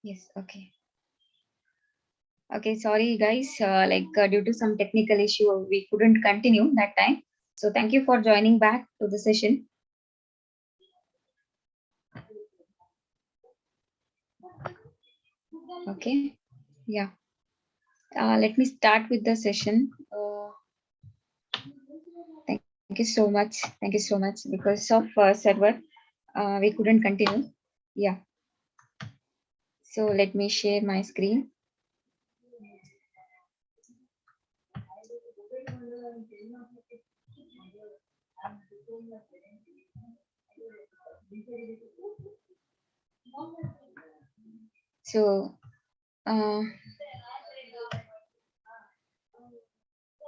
Yes, okay. Okay, sorry guys, due to some technical issue, we couldn't continue that time. So thank you for joining back to the session. Okay, yeah. Let me start with the session. Thank you so much. Thank you so much. Because of server, we couldn't continue. Yeah. So let me share my screen. So,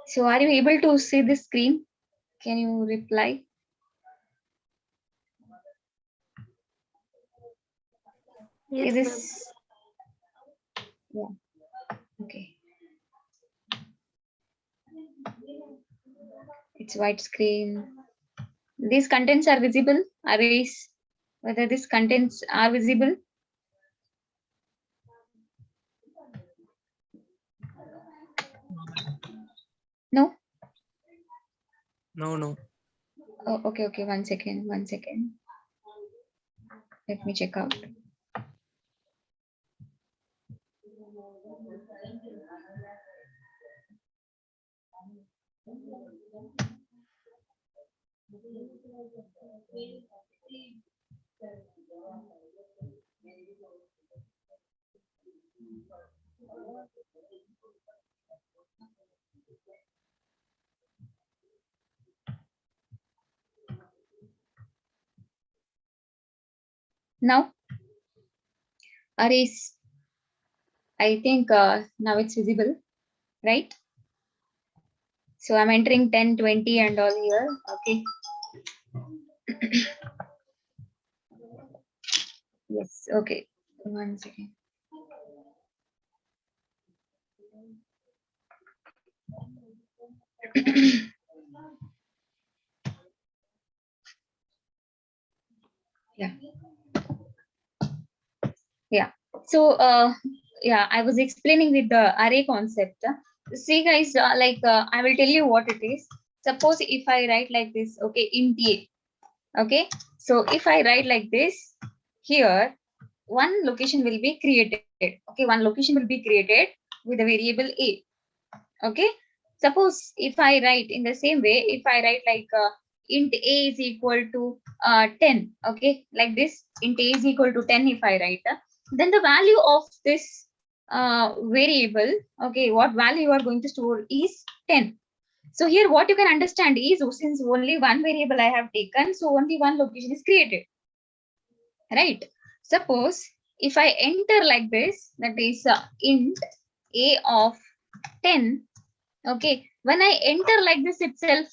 so are you able to see the screen? Can you reply? Yes, Is this? Yeah. Okay. It's white screen. These contents are visible. Arrays. Whether these contents are visible? No. no. Oh, okay, okay. 1 second. 1 second. Let me check out. Now, arrays. I think now it's visible, right? So I'm entering 10, 20 and all here. Okay. Yes. Okay. 1 second. Yeah. Yeah. So, yeah, I was explaining with the array concept. See, guys, I will tell you what it is. Suppose if I write like this, okay, int a. Okay. So if I write like this, here, one location will be created. Okay, one location will be created with the variable a. Okay. Suppose if I write in the same way, if I write like int a is equal to 10. Okay, like this, int a is equal to 10. If I write, then the value of this variable, okay, what value you are going to store is 10. So here what you can understand is, since only one variable I have taken, so only one location is created, right? Suppose if I enter like this, that is int a of 10. Okay, when I enter like this itself,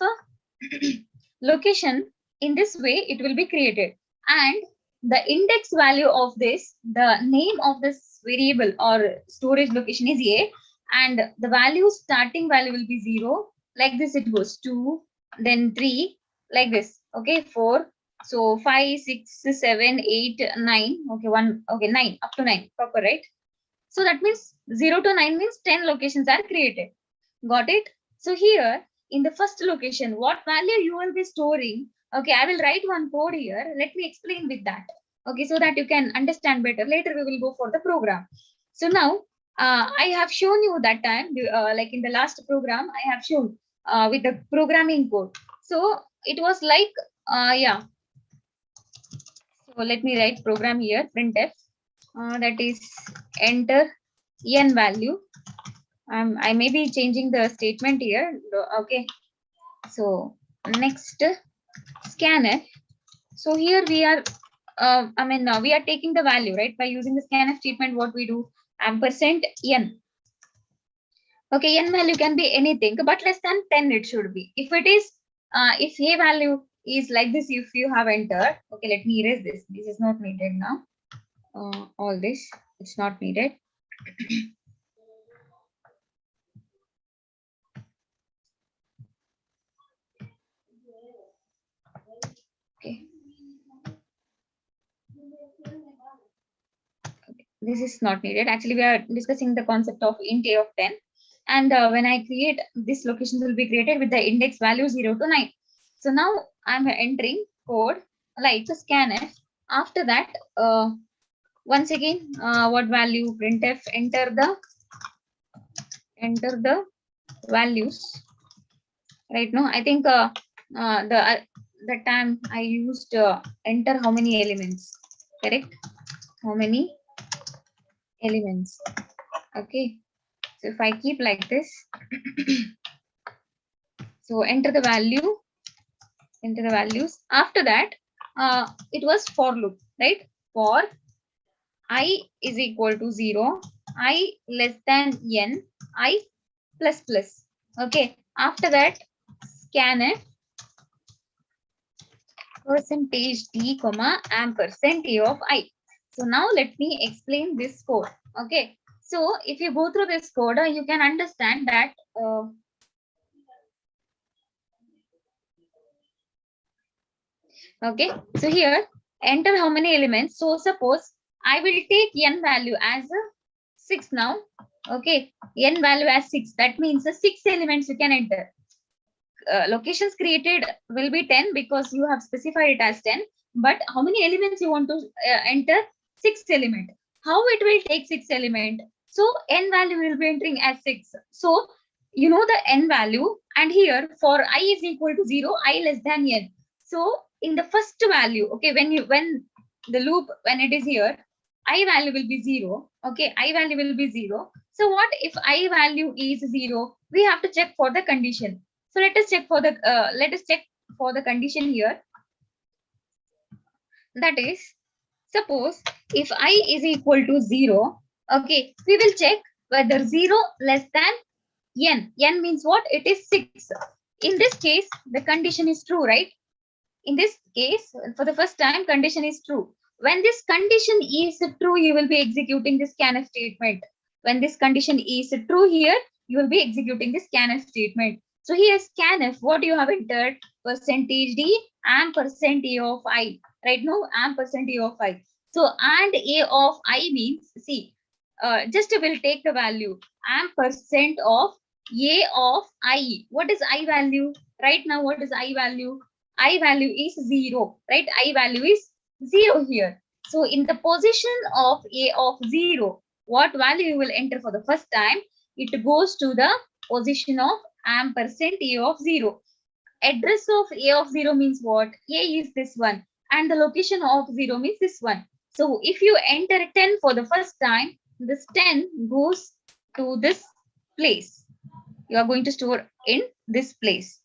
location in this way it will be created, and the index value of this, the name of this variable or storage location is a, and the value starting value will be 0. Like this it goes 2, then 3, like this. Okay, 4, so 5, 6, 7, 8, 9. Okay, 1, okay, 9, up to 9, proper, right? So that means 0 to 9 means 10 locations are created. Got it? So here in the first location, what value you will be storing? Okay, I will write one code here. Let me explain with that. Okay, so that you can understand better. Later we will go for the program. So now I have shown you that time, like in the last program, I have shown with the programming code. So it was like, yeah. So let me write program here, printf. That is enter n value. I may be changing the statement here. Okay. So next, scanf. So here we are, we are taking the value, right? By using the scanf statement, what we do, ampersand n. Okay, n value can be anything, but less than 10 it should be. If it is, if a value is like this, if you have entered, okay, let me erase this. This is not needed now. All this, it's not needed. Okay. this is not needed. Actually, we are discussing the concept of int a of 10. And when I create, this locations will be created with the index value 0 to 9. So now I'm entering code like scanf. After that, once again, what value? Printf, enter the values. Right now, I think the time I used enter how many elements, correct? How many elements? Okay. So if I keep like this, so enter the value, enter the values. After that, it was for loop, right? For I is equal to 0, I less than n, I plus plus. Okay. After that, scanf percentage d comma ampersand a of I. So now let me explain this code. Okay. So if you go through this code, you can understand that okay. So here, enter how many elements. So suppose I will take n value as 6 now. Okay. N value as 6. That means the 6 elements you can enter. Locations created will be 10 because you have specified it as 10. But how many elements you want to enter? 6 element. How it will take 6 element? So n value will be entering as 6. So you know the n value, and here for I is equal to 0, I less than n. So in the first value, okay, when the loop, when it is here, I value will be 0. Okay, I value will be 0. So what if I value is 0? We have to check for the condition. So let us check for the condition here. That is, suppose if I is equal to 0, okay, we will check whether 0 less than n. N means what? It is 6. In this case, the condition is true, right? In this case, for the first time, condition is true. When this condition is true, you will be executing this scanf statement. When this condition is true here, you will be executing this scanf statement. So here scanf, what you have entered? Percentage d and percent a of I. Right now, and percent a of I. So and a of I means, see, just will take the value and percent of a of I. What is I value? Right now, what is I value? I value is 0, right? I value is 0 here. So in the position of a of 0, what value you will enter for the first time? It goes to the position of ampersand a of 0. Address of a of 0 means what? A is this one, and the location of 0 means this one. So if you enter 10 for the first time, this 10 goes to this place. You are going to store in this place.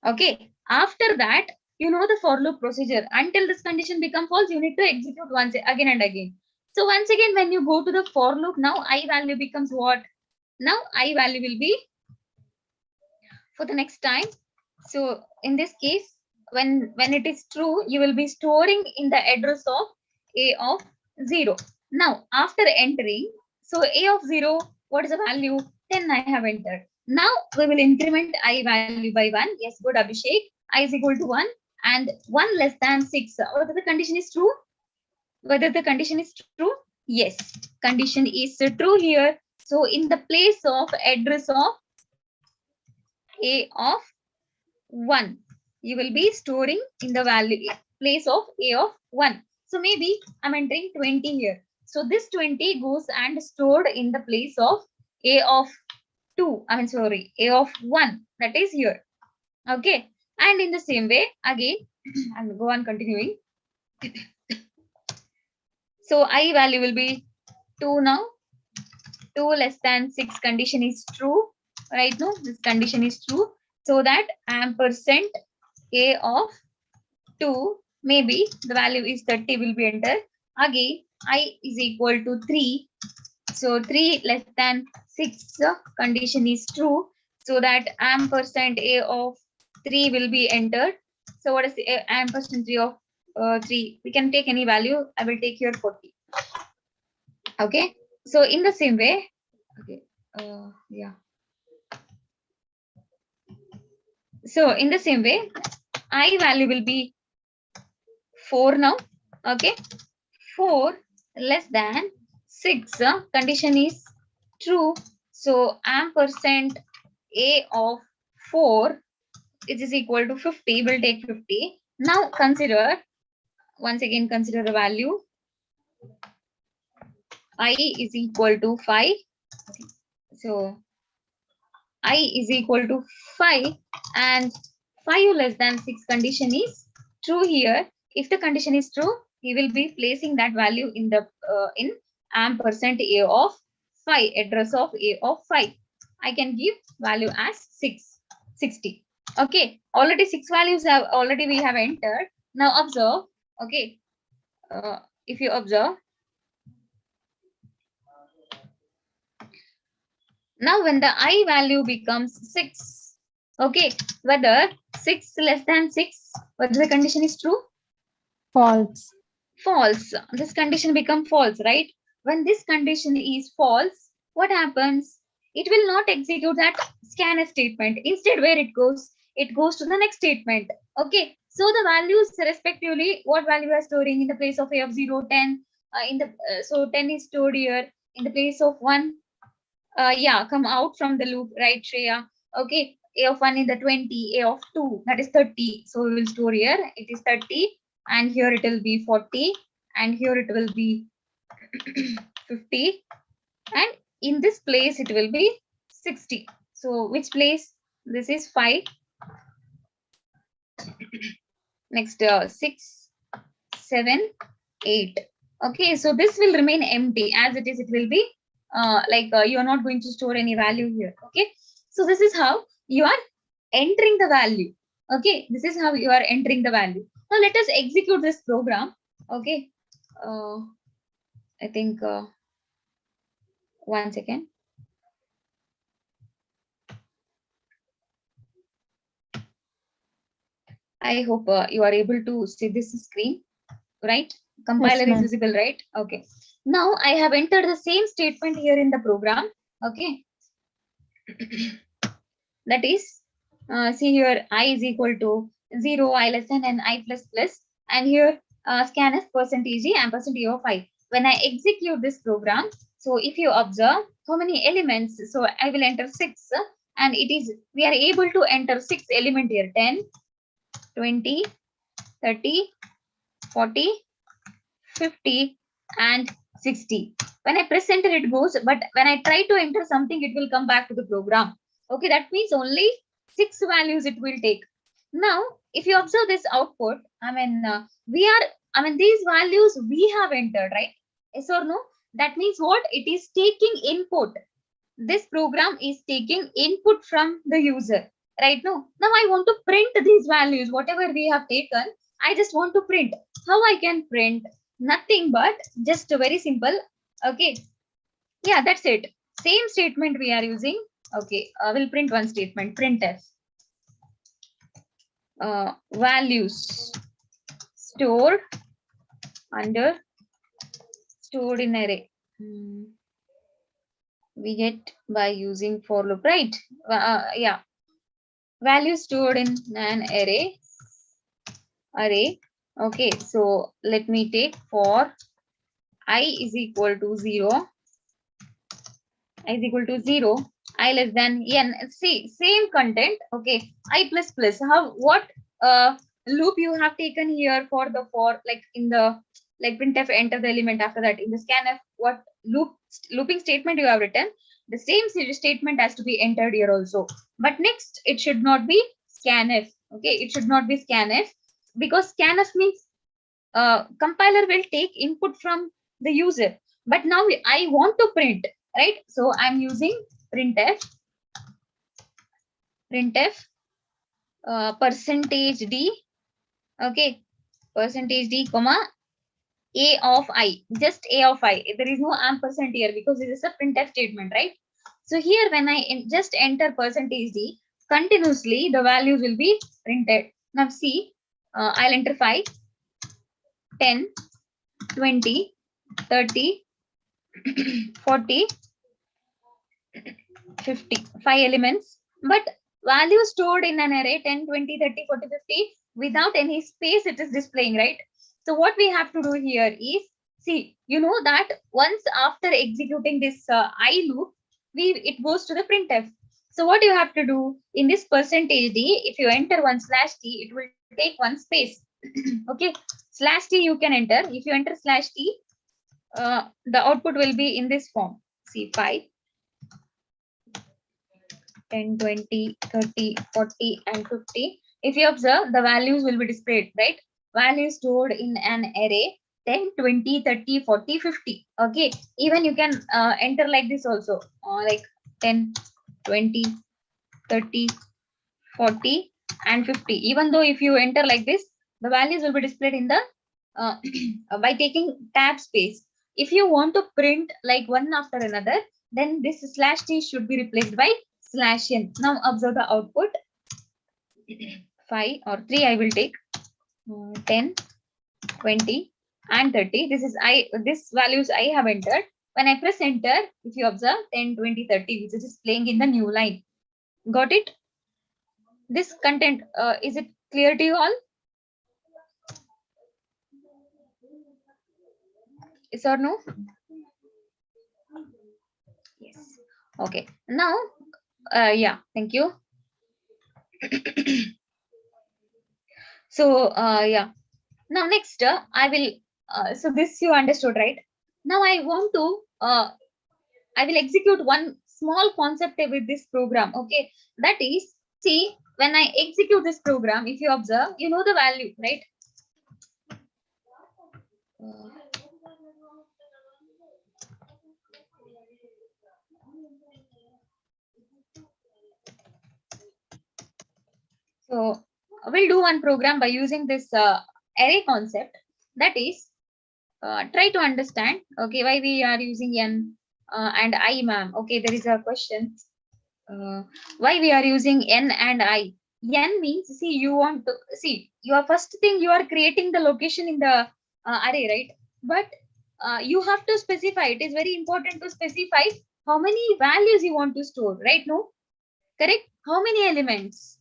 Okay. After that, you know the for loop procedure. Until this condition become false, you need to execute once again and again. So once again, when you go to the for loop, now I value becomes what? Now I value will be for the next time. So in this case, when it is true, you will be storing in the address of a of 0. Now after entering, so a of 0, what is the value? 10 I have entered. Now we will increment I value by 1. Yes, good Abhishek. I is equal to 1 and 1 less than 6. Whether the condition is true? Whether the condition is true? Yes, condition is true here. So in the place of address of a of 1, you will be storing in the value place of a of 1. So maybe I'm entering 20 here. So this 20 goes and stored in the place of a of 2. A of 1. That is here. Okay. And in the same way, again, and go on continuing. So I value will be 2 now. 2 less than 6 condition is true. Right now, this condition is true. So that ampersand a of 2, maybe the value is 30 will be entered. Again, I is equal to 3. So 3 less than 6 condition is true. So that ampersand a of 3 will be entered. So what is the ampersand 3 of 3? We can take any value. I will take here 40. Okay. So in the same way, okay. Yeah. So in the same way, I value will be 4 now. Okay. 4 less than 6 condition is true. So ampersand A of 4, it is equal to 50. We'll take 50. Now consider, once again consider the value. I is equal to 5. So I is equal to 5 and 5 less than 6 condition is true here. If the condition is true, he will be placing that value in the in ampersand A of 5, address of A of 5. I can give value as 60. Okay, already 6 values have we have entered. Now observe. Okay, if you observe, now when the I value becomes 6, okay, whether 6 less than 6, whether the condition is true? False. False. This condition become false, right? When this condition is false, what happens? It will not execute that scanf statement. Instead, where it goes? It goes to the next statement. Okay. So the values respectively, what value are storing in the place of A of 0, 10. So 10 is stored here in the place of 1. Yeah, come out from the loop, right, Shreya? Okay. A of 1 in the 20, A of 2, that is 30. So we will store here, it is 30, and here it will be 40, and here it will be 50, and in this place it will be 60. So which place? This is 5. Next, 6, 7, 8. Okay, so this will remain empty as it is. It will be you are not going to store any value here. Okay, so this is how you are entering the value. Okay, this is how you are entering the value. Now let us execute this program. Okay, I think 1 second. I hope you are able to see this screen, right? Compiler is visible, right? Okay. Now I have entered the same statement here in the program. Okay. That is, see here, I is equal to 0, I less than n, I plus plus, and here scanf percentage ampersand A of 5. When I execute this program, so if you observe how many elements, so I will enter 6, and it is, we are able to enter 6 element here, 10, 20, 30, 40, 50, and 60. When I press enter, it goes, but when I try to enter something, it will come back to the program. Okay, that means only 6 values it will take. Now, if you observe this output, these values we have entered, right? Yes or no? That means what? It is taking input. This program is taking input from the user, right? Now I want to print these values, whatever we have taken. I just want to print. How I can print? Nothing but just very simple. Okay, yeah, that's it. Same statement we are using. Okay, we'll print one statement, printf values stored in array. We get by using for loop, right? Yeah, value stored in an array. Okay, so let me take for I is equal to 0, I is equal to 0, I less than n. See, same content. Okay, I plus plus. How, what loop you have taken here for the for, like in the, like printf enter the element, after that in the scanf, what looping statement you have written, the same statement has to be entered here also. But next, it should not be scanf. Okay, it should not be scanf, because scanf means compiler will take input from the user. But now I want to print, right? So I'm using printf percentage d. Okay, percentage d comma a of I, just a of I. There is no ampersand here because this is a printf statement, right? So here when I just enter percentage d, continuously the values will be printed. Now see, I'll enter 5, 10, 20, 30, 40, 50, 5 elements, but value stored in an array 10, 20, 30, 40, 50 without any space it is displaying, right? So what we have to do here is See, you know that once after executing this I loop, it goes to the printf. So what you have to do in this percentage d, if you enter one slash t, it will take one space. Okay, slash t you can enter. If you enter slash t, the output will be in this form. See, 5, 10, 20, 30, 40, and 50. If you observe, the values will be displayed, right? Values stored in an array 10, 20, 30, 40, 50. Okay, even you can enter like this also, like 10, 20, 30, 40, and 50. Even though if you enter like this, the values will be displayed in the uh, by taking tab space. If you want to print like one after another, then this slash t should be replaced by slash n. Now observe the output. 5 or 3 I will take. 10, 20, and 30. This values I have entered. When I press enter, if you observe 10, 20, 30, which is playing in the new line. Got it? This content, is it clear to you all? Yes or no? Yes. Okay. Now, yeah, thank you. So, yeah. Now, next, I will, so this you understood, right? Now, I want to, I will execute one small concept with this program. Okay. That is, see, when I execute this program, if you observe, you know the value, right? So we'll do one program by using this array concept. That is, try to understand, okay, why we are using n and I, ma'am. Okay, there is a question. Why we are using n and I? N means, see, you want to see your first thing, you are creating the location in the array, right? But you have to specify. It is very important to specify how many values you want to store, right? No, correct? How many elements?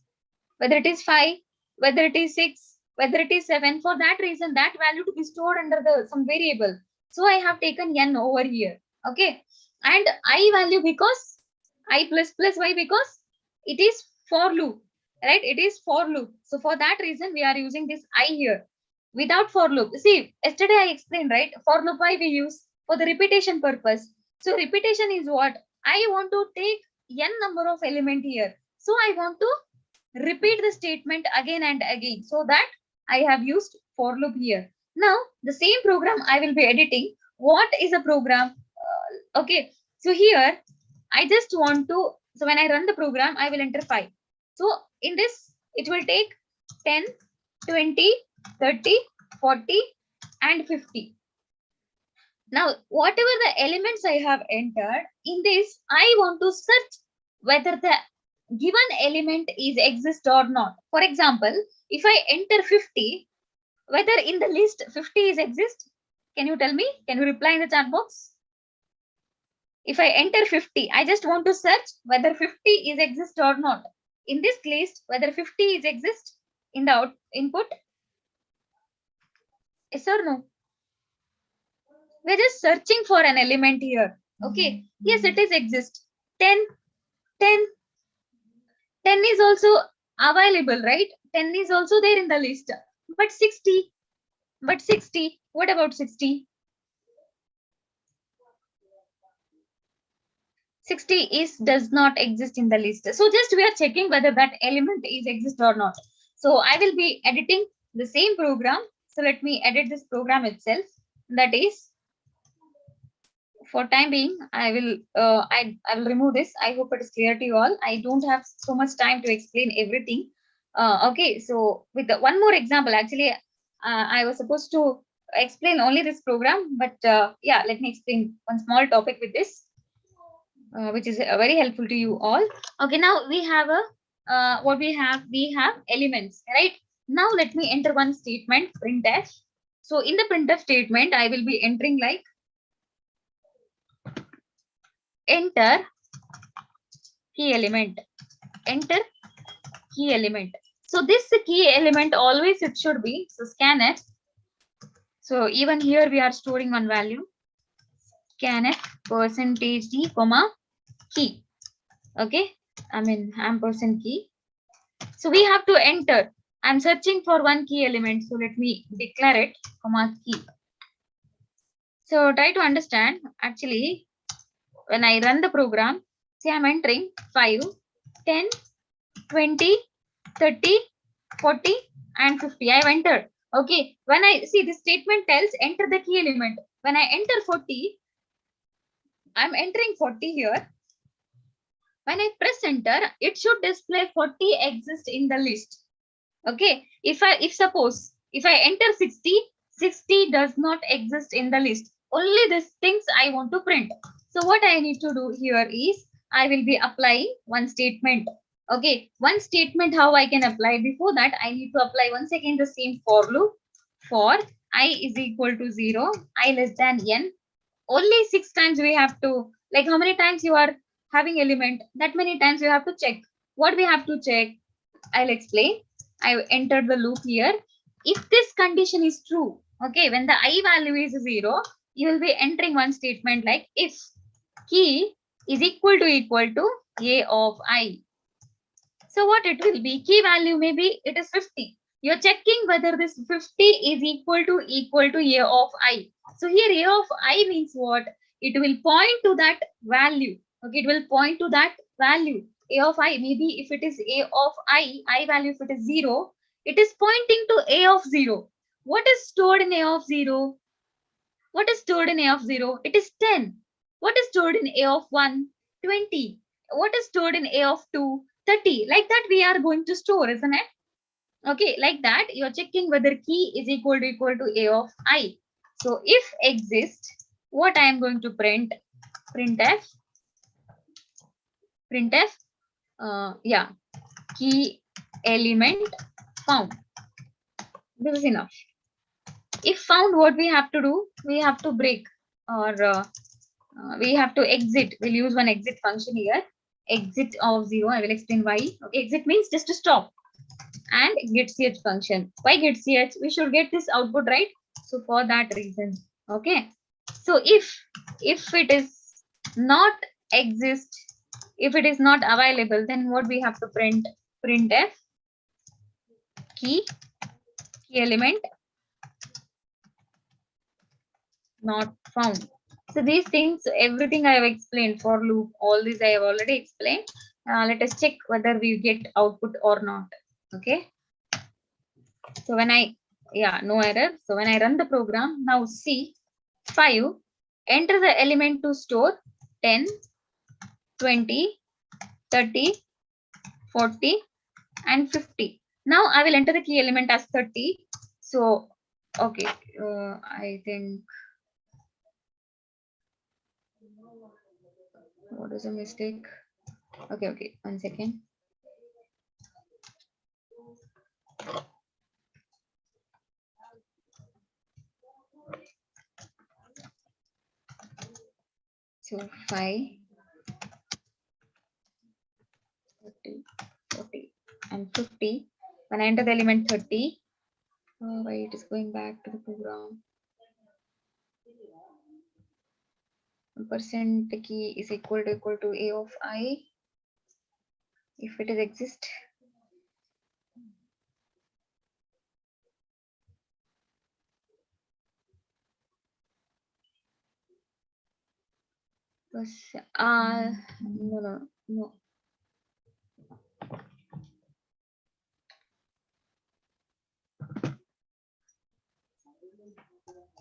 Whether it is 5, whether it is 6, whether it is 7. For that reason, that value to be stored under the some variable. So I have taken n over here. Okay. And I value because I plus plus y, because it is for loop, right? It is for loop. So for that reason, we are using this I here. Without for loop, see, yesterday I explained, right? For loop why we use for the repetition purpose. So repetition is what I want to take n number of element here. So I want to repeat the statement again and again. So that I have used for loop here. Now the same program I will be editing. What is a program? Okay, so here I just want to, so when I run the program, I will enter 5. So in this, it will take 10, 20, 30, 40, and 50. Now, whatever the elements I have entered, in this, I want to search whether the given element is exist or not. For example, if I enter 50, whether in the list 50 is exist, can you tell me? Can you reply in the chat box? If I enter 50, I just want to search whether 50 is exist or not. In this list, whether 50 is exist in the input. Yes or no? We're just searching for an element here. Okay. Yes, it is exist. 10, 10, 10 is also available, right? 10 is also there in the list. But 60, what about 60? 60 does not exist in the list. So just we are checking whether that element is exist or not. So I will be editing the same program. So let me edit this program itself. That is, for time being, I will remove this. I hope it is clear to you all. I don't have so much time to explain everything. Okay, so with one more example, actually, I was supposed to explain only this program, but yeah, let me explain one small topic with this, which is very helpful to you all. Okay, now we have a what we have elements, right? Now let me enter one statement, printf. So in the printf statement, I will be entering like enter key element, enter key element. So this key element always it should be, so scanf So even here we are storing one value, scanf percentage d comma key. Okay, I mean ampersand key. So we have to enter. I'm searching for one key element, so let me declare it comma key. So try to understand. Actually, when I run the program, see, I'm entering 5, 10, 20, 30, 40 and 50. I've entered. Okay, when I see this statement tells enter the key element. When I enter 40, I'm entering 40 here. When I press enter, it should display 40 exist in the list. Okay, if suppose if I enter 60, 60 does not exist in the list. Only these things I want to print. So what I need to do here is I will be applying one statement. Okay, one statement. How I can apply? Before that, I need to apply once again the same for loop. For I is equal to 0, I less than n. Only 6 times we have to, like, how many times you are having element, that many times you have to check. What we have to check, I'll explain. I entered the loop here. If this condition is true, okay, when the I value is 0, you will be entering one statement like if key is equal to a of I. So what it will be, key value maybe it is 50. You're checking whether this 50 is equal to a of I. So here a of I means what? It will point to that value. Okay, it will point to that value. A of I, maybe if it is a of I value if it is 0, it is pointing to a of 0. What is stored in a of 0? What is stored in a of 0? It is 10. What is stored in a of 1? 20. What is stored in a of 2? 30. Like that we are going to store, isn't it? Okay, like that you're checking whether key is equal to a of I. So if exist, what I am going to print? Printf, yeah, key element found. This is enough. If found, what we have to do? We have to break, or we have to exit. We'll use one exit function here. Exit of 0. I will explain why. Okay, exit means just to stop. And get ch function. Why get ch? We should get this output, right? So for that reason. Okay. So if it is not exist, if it is not available, then what we have to print? Printf key element not found. So these things, everything I have explained for loop, all these I have already explained. Let us check whether we get output or not. Okay. So when no error. So when I run the program, now see 5, enter the element to store 10, 20, 30, 40 and 50. Now I will enter the key element as 30. So, okay, I think, what is a mistake? Okay, 1 second. So 5, 30, 40 and 50. When I enter the element 30, why it is going back to the program? Percent key is equal to a of I. If it is exist, no.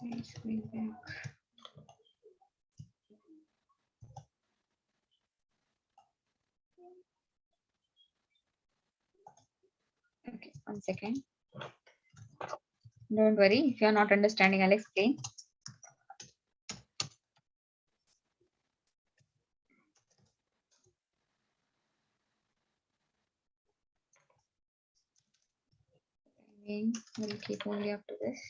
It's going back. Okay, 1 second. Don't worry, if you're not understanding, I'll explain. We'll keep only up to this.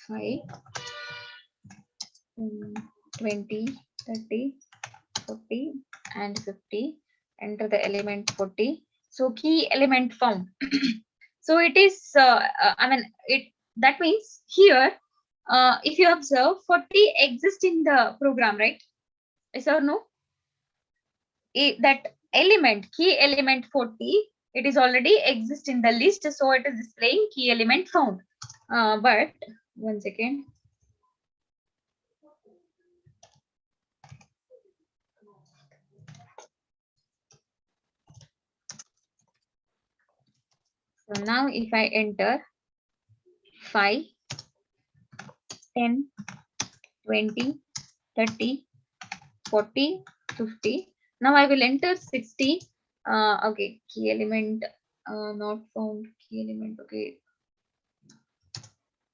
5, 20, 30, 40, and 50. Enter the element 40. So key element found. So it is, that means here, if you observe, 40 exists in the program, right? Yes or no? That element, key element 40, it is already exist in the list, so it is displaying key element found. But one second. So now if I enter 5, 10, 20, 30, 40, 50. Now I will enter 60. Okay, key element not found. Key element, okay.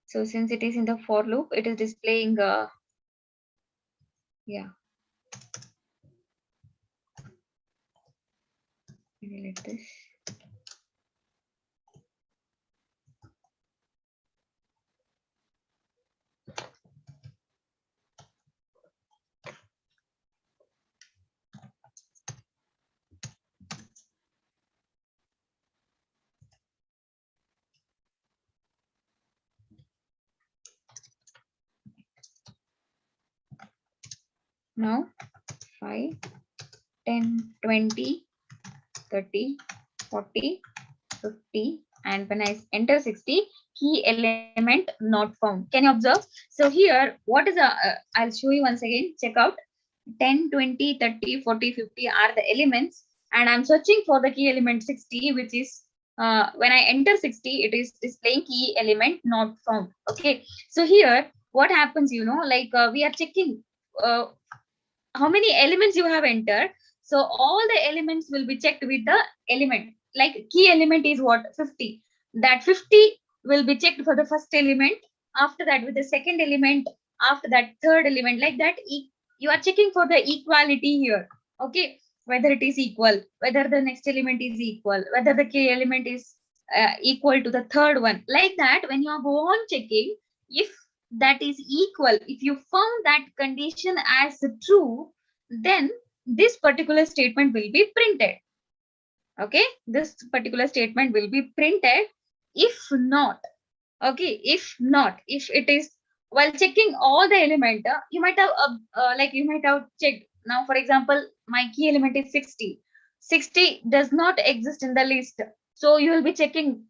So since it is in the for loop, it is displaying, yeah. Let this. Now 5, 10, 20, 30, 40, 50, and when I enter 60, key element not found. Can you observe? So here, what is I'll show you once again. Check out 10, 20, 30, 40, 50 are the elements, and I'm searching for the key element 60, which is when I enter 60, it is displaying key element not found. Okay, so here what happens, like we are checking how many elements you have entered. So all the elements will be checked with the element. Like key element is what? 50. That 50 will be checked for the first element. After that with the second element. After that third element. Like that you are checking for the equality here. Okay. Whether it is equal. Whether the next element is equal. Whether the key element is equal to the third one. Like that when you go on checking, if that is equal, if you found that condition as true, then this particular statement will be printed. Okay, this particular statement will be printed. If not, okay, if it is, while checking all the element, you might have you might have checked. Now for example, my key element is 60. 60 does not exist in the list, so you will be checking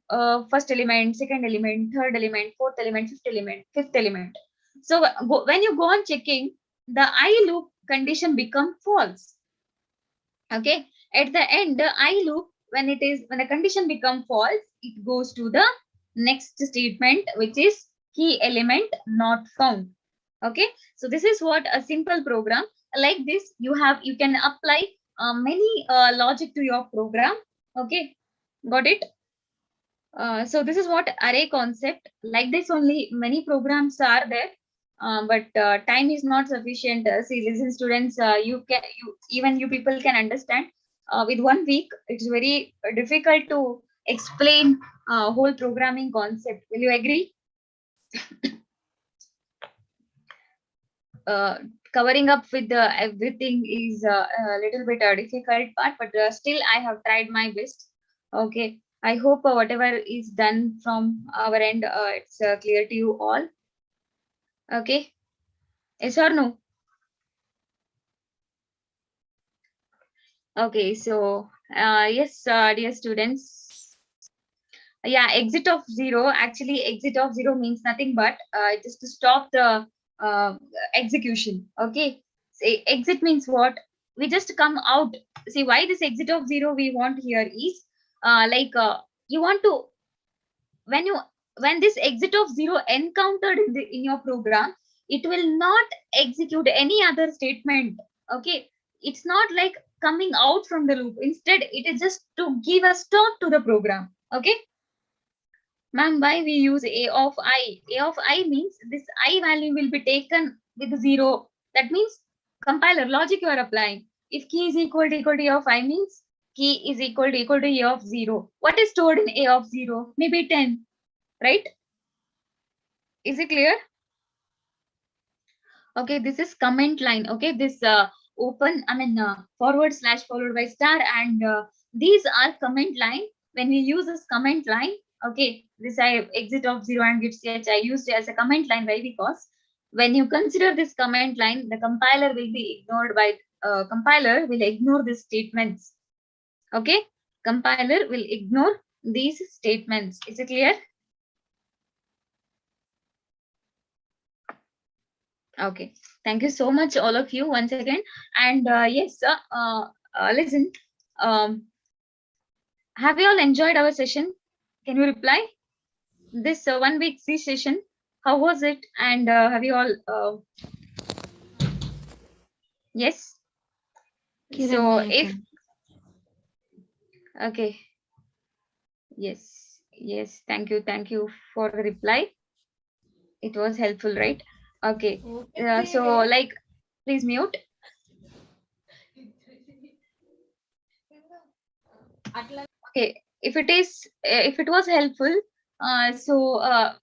first element, second element, third element, fourth element, fifth element. So when you go on checking, the I loop condition become false. Okay, at the end, the I loop, when the condition become false, it goes to the next statement, which is key element not found. Okay, so this is what a simple program like this you can apply many logic to your program. Okay, got it? So this is what array concept. Like this only many programs are there, but time is not sufficient. See, listen, students, even you people can understand. With 1 week, it's very difficult to explain whole programming concept. Will you agree? uh, Covering up with everything is a little bit a difficult part, but still I have tried my best. Okay, I hope whatever is done from our end, it's clear to you all. Okay, yes or no? Okay, so yes, dear students. Yeah, exit of 0. Actually, exit of 0 means nothing but just to stop the uh, execution. Okay, say exit means what? We just come out. See, why this exit of 0 we want here is you want to, when you, when this exit of 0 encountered in your program, it will not execute any other statement. Okay, it's not like coming out from the loop. Instead, it is just to give a stop to the program. Okay, ma'am, why we use a of I? A of I means this I value will be taken with 0. That means compiler logic you are applying. If key is equal to a of I means key is equal to a of 0. What is stored in a of 0? Maybe 10, right? Is it clear? Okay, this is comment line. Okay, this open, I mean, forward slash followed by star, and these are comment line. When we use this comment line, okay, this I exit of 0 and git ch, I used it as a comment line. Why? Because when you consider this comment line, the compiler will be ignored by compiler will ignore these statements. Okay, compiler will ignore these statements. Is it clear? Okay, thank you so much, all of you, once again. And yes, listen, um, have you all enjoyed our session? Can you reply? This 1 week C session, how was it? And have you all, yes? So if, okay, yes, thank you for the reply. It was helpful, right? Okay, so like, please mute. Okay, if it is, if it was helpful,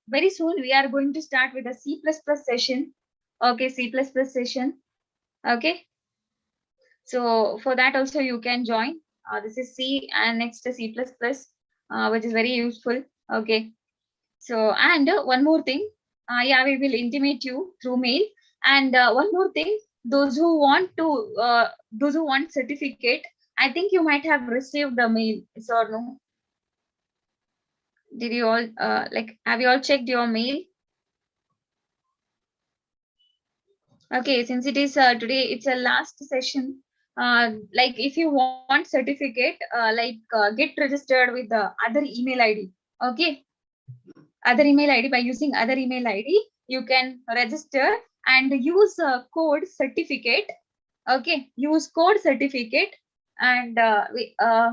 very soon we are going to start with a C++ session. Okay, C++ session. Okay, so for that also you can join. This is C and next is C++, which is very useful. Okay, so and one more thing, yeah, we will intimate you through mail. And one more thing, those who want to, those who want certificate, I think you might have received the mail, yes or no? Did you all like, have you all checked your mail? Okay, since it is today, it's a last session. Like if you want certificate, get registered with the other email ID. Okay, other email ID, by using other email ID, you can register and use code certificate. Okay, use code certificate, and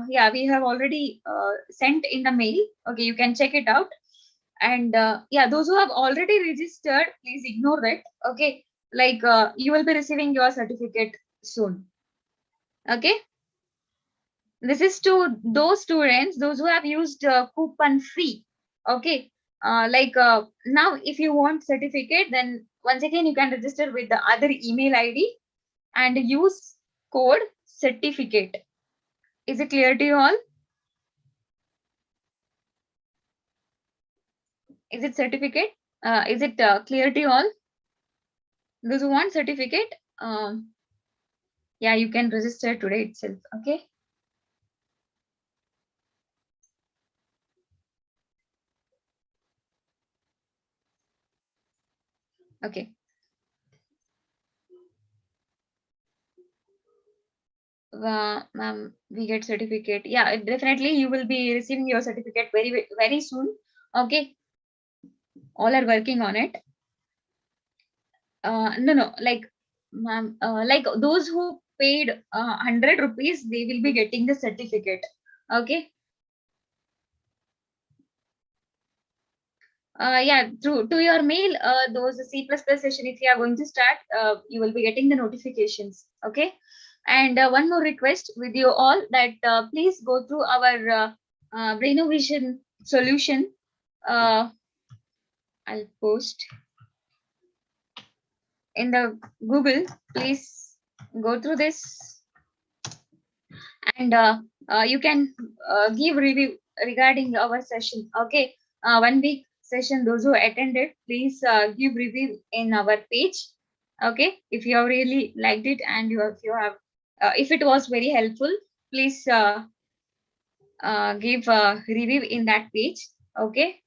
yeah, we have already sent in the mail. Okay, you can check it out. And yeah, those who have already registered, please ignore that. Okay, like you will be receiving your certificate soon. Okay, this is to those students those who have used coupon free. Okay, now if you want certificate, then once again you can register with the other email ID and use code certificate. Is it clear to you all? Is it certificate? Is it clear to you all? Those who want certificate, yeah, you can register today itself. Okay. Okay. Ma'am, we get certificate. Yeah, definitely you will be receiving your certificate very soon. Okay. All are working on it. No, like, ma'am, like those who paid 100 rupees, they will be getting the certificate. Okay. Yeah, through to your mail, those C++ session, if you are going to start, you will be getting the notifications. Okay. And one more request with you all, that please go through our Brainovision solution. I'll post in the Google. Please go through this, and you can give review regarding our session. Okay, 1 week session, those who attended, please give review in our page. Okay, if you have really liked it, and if you have, if it was very helpful, please give a review in that page. Okay,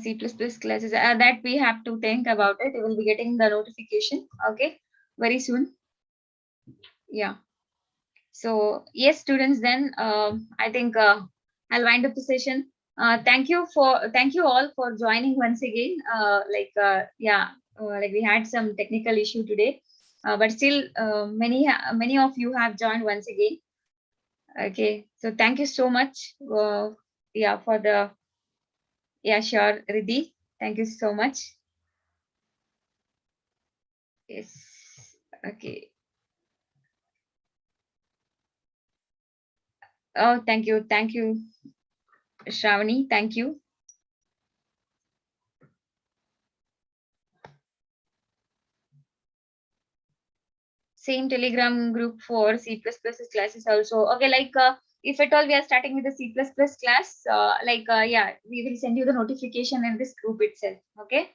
C++ classes, that we have to think about it. You will be getting the notification. Okay, very soon. Yeah. So yes, students, then I think I'll wind up the session. Thank you all for joining once again. Yeah, like we had some technical issue today, but still many of you have joined once again. Okay, so thank you so much. Yeah, for the, yeah, sure, Riddhi. Thank you so much. Yes. Okay. Oh, thank you, Shravani. Thank you. Same Telegram group for C++ classes also. Okay, like if at all we are starting with the C++ class, yeah, we will send you the notification in this group itself. Okay,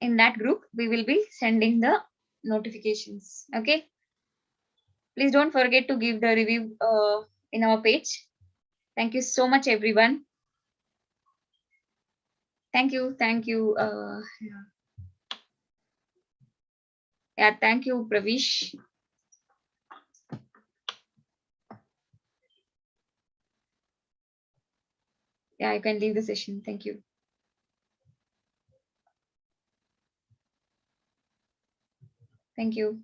in that group we will be sending the notifications. Okay, please don't forget to give the review in our page. Thank you so much, everyone. Thank you. Yeah, thank you, Pravish. Yeah, you can leave the session. Thank you. Thank you.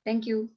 Thank you.